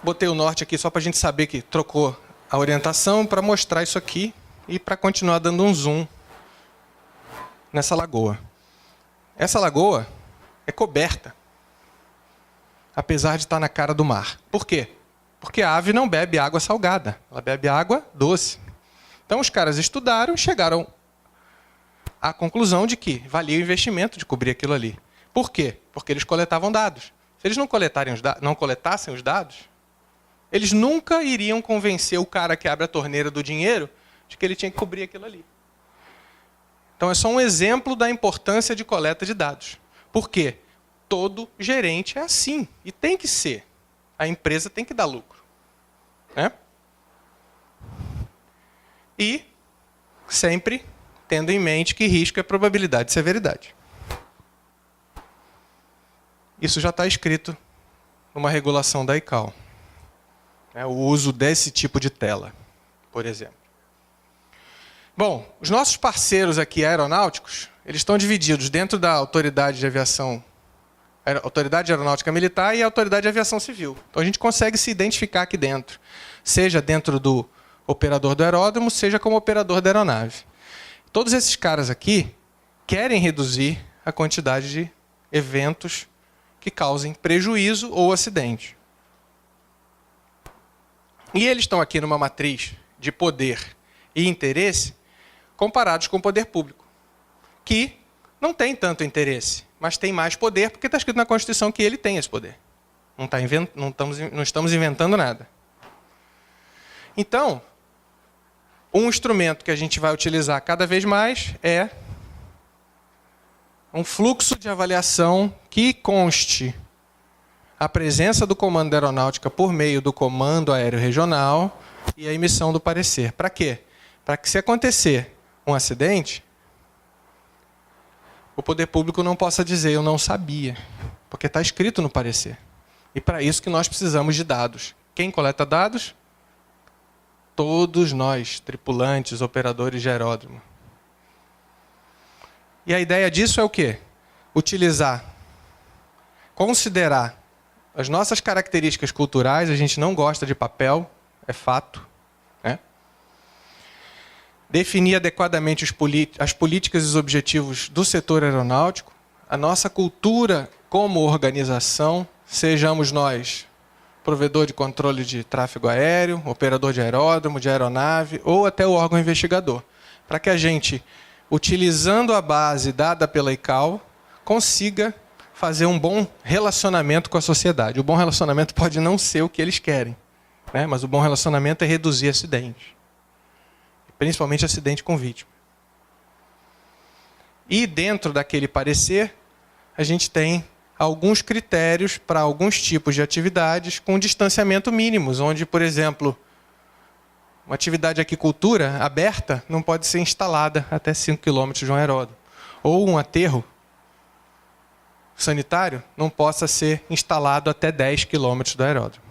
botei o norte aqui só para a gente saber que trocou a orientação, para mostrar isso aqui e para continuar dando um zoom nessa lagoa. Essa lagoa é coberta, apesar de estar na cara do mar. Por quê? Porque a ave não bebe água salgada, ela bebe água doce. Então os caras estudaram e chegaram à conclusão de que valia o investimento de cobrir aquilo ali. Por quê? Porque eles coletavam dados. Se eles não coletassem os dados, eles nunca iriam convencer o cara que abre a torneira do dinheiro de que ele tinha que cobrir aquilo ali. Então é só um exemplo da importância de coleta de dados. Por quê? Todo gerente é assim. E tem que ser. A empresa tem que dar lucro. Né? E sempre tendo em mente que risco é probabilidade de severidade. Isso já está escrito numa regulação da ICAO. O uso desse tipo de tela, por exemplo. Bom, os nossos parceiros aqui aeronáuticos, eles estão divididos dentro da Autoridade de Aviação, Autoridade Aeronáutica Militar e a Autoridade de Aviação Civil. Então a gente consegue se identificar aqui dentro, seja dentro do operador do aeródromo, seja como operador da aeronave. Todos esses caras aqui querem reduzir a quantidade de eventos que causem prejuízo ou acidente. E eles estão aqui numa matriz de poder e interesse comparados com o poder público, que não tem tanto interesse, mas tem mais poder porque está escrito na Constituição que ele tem esse poder. Não estamos inventando nada. Então, um instrumento que a gente vai utilizar cada vez mais é um fluxo de avaliação que conste a presença do Comando da Aeronáutica por meio do Comando Aéreo Regional e a emissão do parecer. Para quê? Para que, se acontecer um acidente, o poder público não possa dizer eu não sabia, porque está escrito no parecer. E para isso que nós precisamos de dados. Quem coleta dados? Todos nós, tripulantes, operadores de aeródromo. E a ideia disso é o quê? Considerar as nossas características culturais. A gente não gosta de papel, é fato. Né? Definir adequadamente as políticas e os objetivos do setor aeronáutico, a nossa cultura como organização, sejamos nós provedor de controle de tráfego aéreo, operador de aeródromo, de aeronave, ou até o órgão investigador, para que a gente, utilizando a base dada pela ICAO, consiga fazer um bom relacionamento com a sociedade. O bom relacionamento pode não ser o que eles querem, né? Mas o bom relacionamento é reduzir acidentes, principalmente acidente com vítima. E dentro daquele parecer, a gente tem alguns critérios para alguns tipos de atividades com distanciamento mínimos, onde, por exemplo, uma atividade de aquicultura aberta não pode ser instalada até 5 km de um aeródromo. Ou um aterro sanitário não possa ser instalado até 10 km do aeródromo.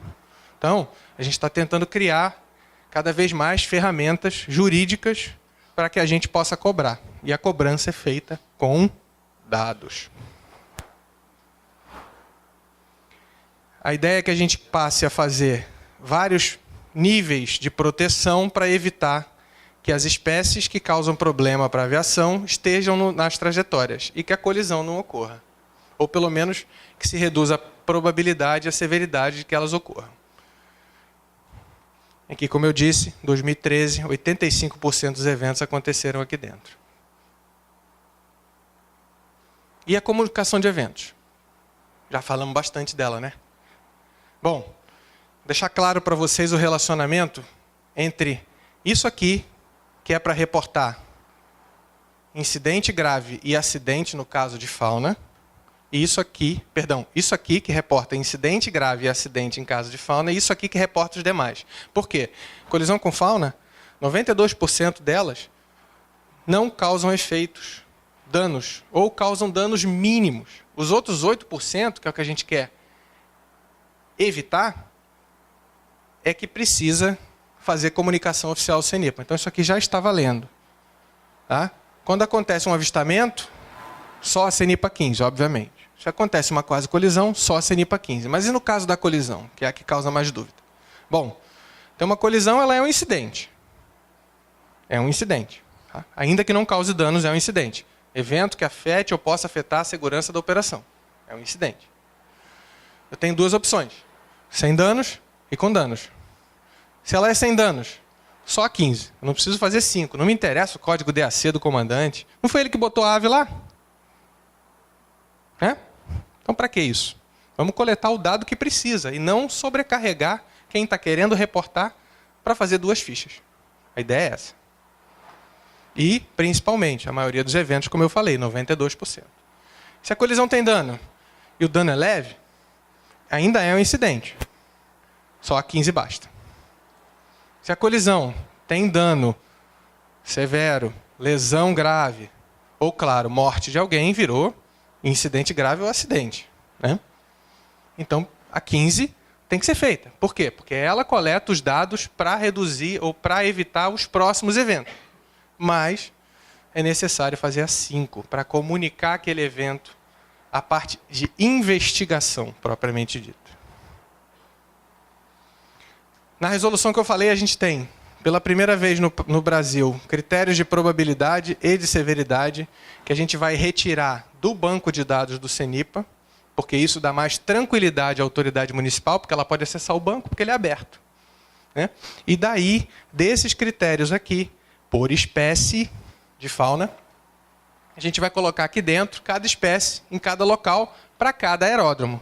Então, a gente está tentando criar cada vez mais ferramentas jurídicas para que a gente possa cobrar. E a cobrança é feita com dados. A ideia é que a gente passe a fazer vários níveis de proteção para evitar que as espécies que causam problema para a aviação estejam nas trajetórias e que a colisão não ocorra. Ou pelo menos que se reduza a probabilidade e a severidade de que elas ocorram. Aqui, como eu disse, em 2013, 85% dos eventos aconteceram aqui dentro. E a comunicação de eventos? Já falamos bastante dela, né? Bom, deixar claro para vocês o relacionamento entre isso aqui, que é para reportar incidente grave e acidente no caso de fauna, e isso aqui que reporta incidente grave e acidente em caso de fauna, e isso aqui que reporta os demais. Por quê? Colisão com fauna, 92% delas não causam efeitos, danos, ou causam danos mínimos. Os outros 8%, que é o que a gente quer evitar, é que precisa fazer comunicação oficial ao CENIPA. Então isso aqui já está valendo. Tá? Quando acontece um avistamento, só a CENIPA 15, obviamente. Se acontece uma quase colisão, só a CENIPA 15. Mas e no caso da colisão, que é a que causa mais dúvida? Bom, então uma colisão ela é um incidente. É um incidente. Tá? Ainda que não cause danos, é um incidente. Evento que afete ou possa afetar a segurança da operação. É um incidente. Eu tenho duas opções. Sem danos e com danos. Se ela é sem danos, só a 15. Eu não preciso fazer 5. Não me interessa o código DAC do comandante. Não foi ele que botou a ave lá? É? Então, para que isso? Vamos coletar o dado que precisa e não sobrecarregar quem está querendo reportar para fazer duas fichas. A ideia é essa. E, principalmente, a maioria dos eventos, como eu falei, 92%. Se a colisão tem dano e o dano é leve, ainda é um incidente. Só a 15 basta. Se a colisão tem dano severo, lesão grave, ou, claro, morte de alguém, virou incidente grave ou acidente. Né? Então, a 15 tem que ser feita. Por quê? Porque ela coleta os dados para reduzir ou para evitar os próximos eventos. Mas é necessário fazer a 5 para comunicar aquele evento à parte de investigação, propriamente dita. Na resolução que eu falei, a gente tem, pela primeira vez no Brasil, critérios de probabilidade e de severidade que a gente vai retirar do banco de dados do CENIPA, porque isso dá mais tranquilidade à autoridade municipal, porque ela pode acessar o banco, porque ele é aberto. Né? E daí, desses critérios aqui, por espécie de fauna, a gente vai colocar aqui dentro cada espécie, em cada local, para cada aeródromo,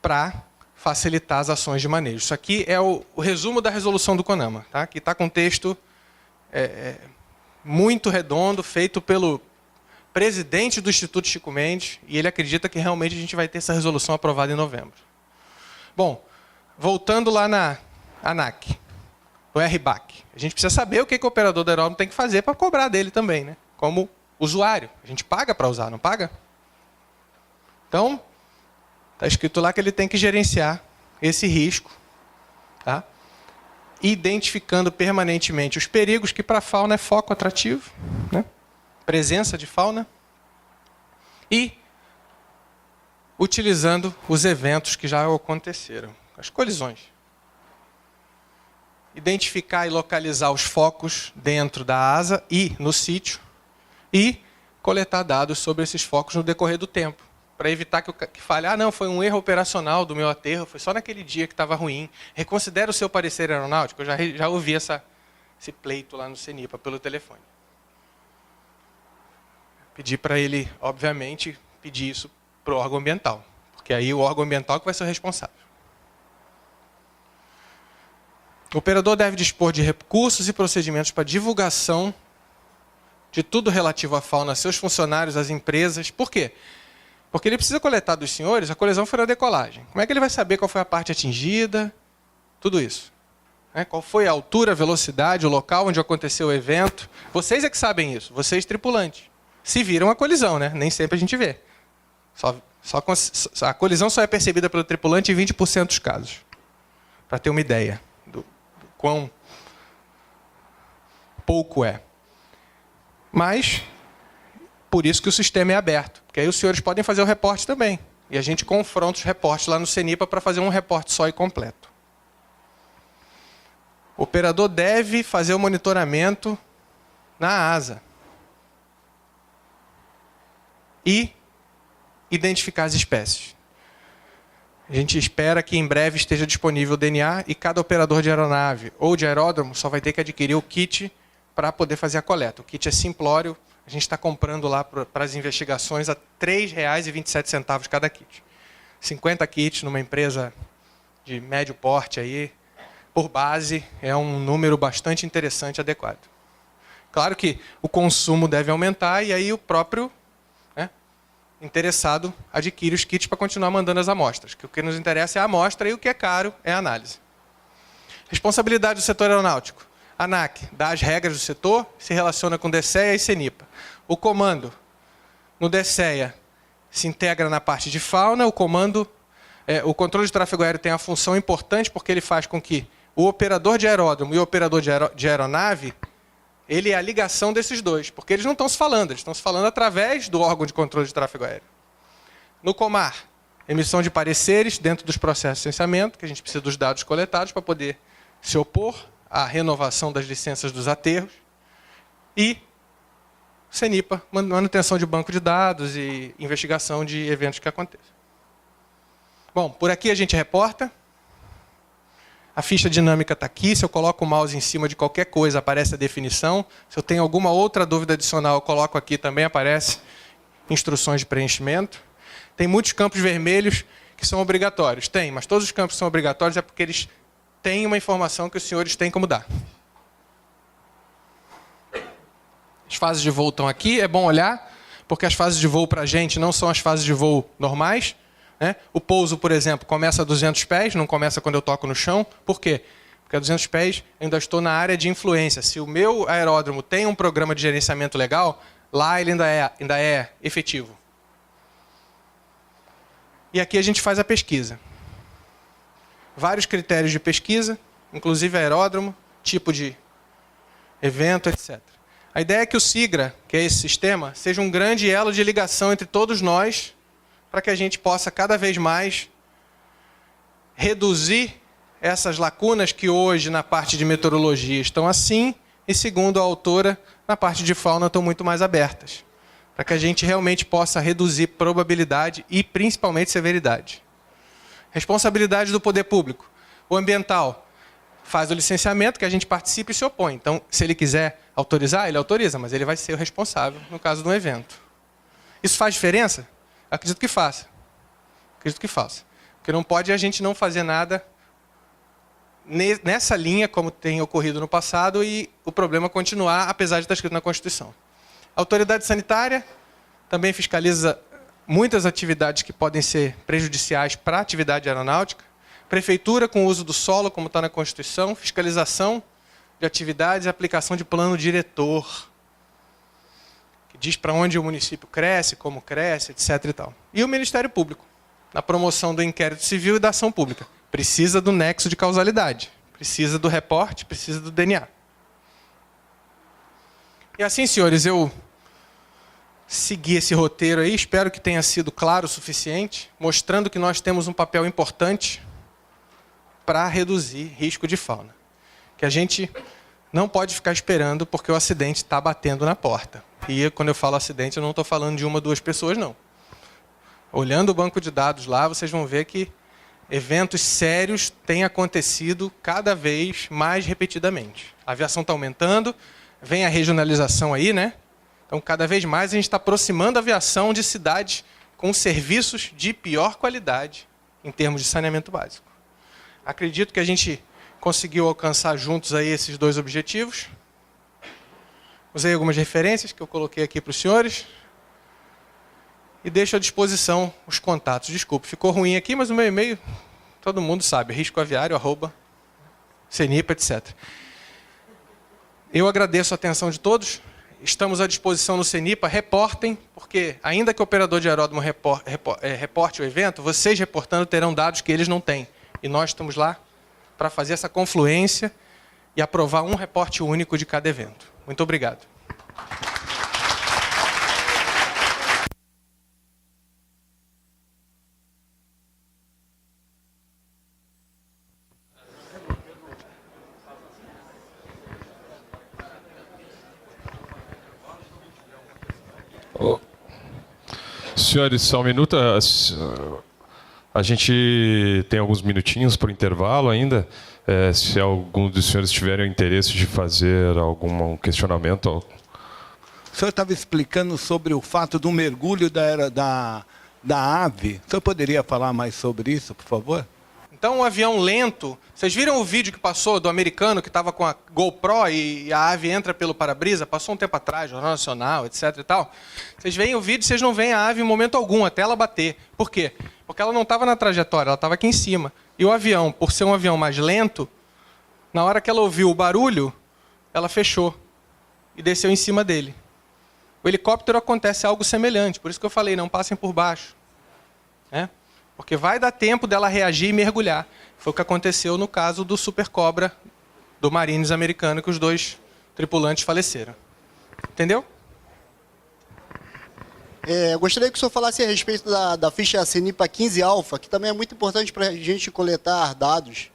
para facilitar as ações de manejo. Isso aqui é o resumo da resolução do CONAMA, tá? Que está com um texto muito redondo, feito pelo presidente do Instituto Chico Mendes, e ele acredita que realmente a gente vai ter essa resolução aprovada em novembro. Bom, voltando lá na ANAC, o RBAC, a gente precisa saber o que o operador do aeródromo tem que fazer para cobrar dele também, né? Como usuário. A gente paga para usar, não paga? Então, está escrito lá que ele tem que gerenciar esse risco, tá? Identificando permanentemente os perigos, que para a fauna é foco atrativo, né? Presença de fauna, e utilizando os eventos que já aconteceram, as colisões. Identificar e localizar os focos dentro da asa e no sítio, e coletar dados sobre esses focos no decorrer do tempo, para evitar que fale, não, foi um erro operacional do meu aterro, foi só naquele dia que estava ruim. Reconsidere o seu parecer aeronáutico. Eu já ouvi esse pleito lá no CENIPA pelo telefone. Pedi para ele, obviamente, pedir isso para o órgão ambiental, porque aí o órgão ambiental que vai ser o responsável. O operador deve dispor de recursos e procedimentos para divulgação de tudo relativo à fauna, a seus funcionários, às empresas. Por quê? Porque ele precisa coletar dos senhores, a colisão foi na decolagem. Como é que ele vai saber qual foi a parte atingida? Tudo isso. Qual foi a altura, a velocidade, o local onde aconteceu o evento? Vocês é que sabem isso, vocês tripulantes. Se viram a colisão, né? Nem sempre a gente vê. A colisão só é percebida pelo tripulante em 20% dos casos. Para ter uma ideia do quão pouco é. Mas, por isso que o sistema é aberto. Porque aí os senhores podem fazer o reporte também. E a gente confronta os reportes lá no CENIPA para fazer um reporte só e completo. O operador deve fazer o monitoramento na asa. E identificar as espécies. A gente espera que em breve esteja disponível o DNA e cada operador de aeronave ou de aeródromo só vai ter que adquirir o kit para poder fazer a coleta. O kit é simplório, a gente está comprando lá para as investigações a R$ 3,27 cada kit. 50 kits numa empresa de médio porte aí, por base, é um número bastante interessante e adequado. Claro que o consumo deve aumentar e aí o próprio interessado adquire os kits para continuar mandando as amostras. Que o que nos interessa é a amostra e o que é caro é a análise. Responsabilidade do setor aeronáutico. ANAC dá as regras do setor, se relaciona com DSEA e CENIPA. O comando no DSEA se integra na parte de fauna. O controle de tráfego aéreo tem a função importante porque ele faz com que o operador de aeródromo e o operador de aeronave, ele é a ligação desses dois, porque eles não estão se falando, eles estão se falando através do órgão de controle de tráfego aéreo. No Comar, emissão de pareceres dentro dos processos de licenciamento, que a gente precisa dos dados coletados para poder se opor à renovação das licenças dos aterros. E CENIPA, manutenção de banco de dados e investigação de eventos que aconteçam. Bom, por aqui a gente reporta. A ficha dinâmica está aqui. Se eu coloco o mouse em cima de qualquer coisa, aparece a definição. Se eu tenho alguma outra dúvida adicional, eu coloco aqui também, aparece instruções de preenchimento. Tem muitos campos vermelhos que são obrigatórios. Tem, mas todos os campos que são obrigatórios é porque eles têm uma informação que os senhores têm como dar. As fases de voo estão aqui, é bom olhar, porque as fases de voo para a gente não são as fases de voo normais. Né? O pouso, por exemplo, começa a 200 pés, não começa quando eu toco no chão. Por quê? Porque a 200 pés eu ainda estou na área de influência. Se o meu aeródromo tem um programa de gerenciamento legal, lá ele ainda é efetivo. E aqui a gente faz a pesquisa. Vários critérios de pesquisa, inclusive aeródromo, tipo de evento, etc. A ideia é que o SIGRA, que é esse sistema, seja um grande elo de ligação entre todos nós, para que a gente possa cada vez mais reduzir essas lacunas que hoje na parte de meteorologia estão assim, e segundo a autora, na parte de fauna estão muito mais abertas. Para que a gente realmente possa reduzir probabilidade e principalmente severidade. Responsabilidade do poder público. O ambiental faz o licenciamento, que a gente participa e se opõe. Então, se ele quiser autorizar, ele autoriza, mas ele vai ser o responsável no caso de um evento. Isso faz diferença? Acredito que faça. Acredito que faça. Porque não pode a gente não fazer nada nessa linha, como tem ocorrido no passado, e o problema continuar, apesar de estar escrito na Constituição. A autoridade sanitária também fiscaliza muitas atividades que podem ser prejudiciais para a atividade aeronáutica. Prefeitura com o uso do solo, como está na Constituição. Fiscalização de atividades e aplicação de plano diretor, que diz para onde o município cresce, como cresce, etc. E tal. E o Ministério Público, na promoção do inquérito civil e da ação pública. Precisa do nexo de causalidade, precisa do reporte, precisa do DNA. E assim, senhores, eu segui esse roteiro aí, espero que tenha sido claro o suficiente, mostrando que nós temos um papel importante para reduzir risco de fauna. Que a gente não pode ficar esperando porque o acidente está batendo na porta. E quando eu falo acidente, eu não estou falando de uma ou duas pessoas, não. Olhando o banco de dados lá, vocês vão ver que eventos sérios têm acontecido cada vez mais repetidamente. A aviação está aumentando, vem a regionalização aí, né? Então, cada vez mais a gente está aproximando a aviação de cidades com serviços de pior qualidade em termos de saneamento básico. Acredito que a gente conseguiu alcançar juntos aí esses dois objetivos. Usei algumas referências que eu coloquei aqui para os senhores. E deixo à disposição os contatos. Desculpe, ficou ruim aqui, mas o meu e-mail, todo mundo sabe, riscoaviario@cenipa, etc. Eu agradeço a atenção de todos. Estamos à disposição no CENIPA, reportem, porque ainda que o operador de aeródromo reporte o evento, vocês reportando terão dados que eles não têm. E nós estamos lá para fazer essa confluência e aprovar um reporte único de cada evento. Muito obrigado. Senhores, só um minuto. A gente tem alguns minutinhos para o intervalo ainda. Se algum dos senhores tiverem interesse de fazer algum questionamento. O senhor estava explicando sobre o fato do mergulho da ave. O senhor poderia falar mais sobre isso, por favor? Então, um avião lento... Vocês viram o vídeo que passou do americano que estava com a GoPro e a ave entra pelo para-brisa? Passou um tempo atrás, Jornal Nacional, etc. e tal. Vocês veem o vídeo e vocês não veem a ave em momento algum, até ela bater. Por quê? Porque ela não estava na trajetória, ela estava aqui em cima. E o avião, por ser um avião mais lento, na hora que ela ouviu o barulho, ela fechou e desceu em cima dele. O helicóptero acontece algo semelhante, por isso que eu falei, não passem por baixo. Porque vai dar tempo dela reagir e mergulhar. Foi o que aconteceu no caso do Super Cobra, do Marines americano, que os dois tripulantes faleceram. Entendeu? Eu gostaria que o senhor falasse a respeito da ficha CENIPA 15 Alpha, que também é muito importante para a gente coletar dados.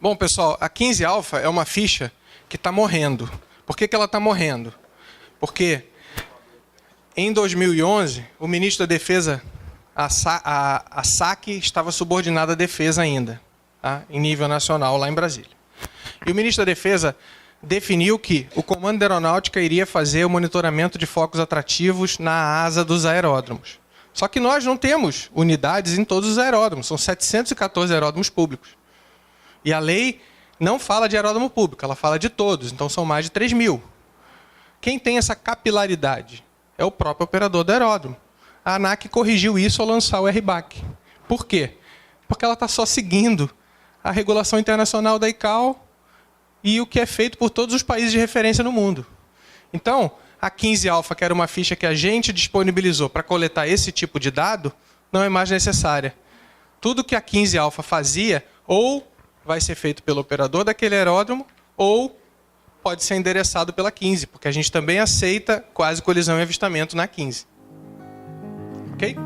Bom, pessoal, a 15 Alpha é uma ficha que está morrendo. Por que ela está morrendo? Porque em 2011, o ministro da Defesa, a SAC, estava subordinada à Defesa ainda, tá? Em nível nacional, lá em Brasília. E o ministro da Defesa definiu que o Comando da Aeronáutica iria fazer o monitoramento de focos atrativos na asa dos aeródromos. Só que nós não temos unidades em todos os aeródromos, são 714 aeródromos públicos. E a lei não fala de aeródromo público, ela fala de todos, então são mais de 3 mil. Quem tem essa capilaridade é o próprio operador do aeródromo. A ANAC corrigiu isso ao lançar o RBAC. Por quê? Porque ela está só seguindo a regulação internacional da ICAO e o que é feito por todos os países de referência no mundo. Então, a 15 Alpha, que era uma ficha que a gente disponibilizou para coletar esse tipo de dado, não é mais necessária. Tudo que a 15 Alpha fazia, ou vai ser feito pelo operador daquele aeródromo, ou pode ser endereçado pela 15, porque a gente também aceita quase colisão e avistamento na 15. Ok?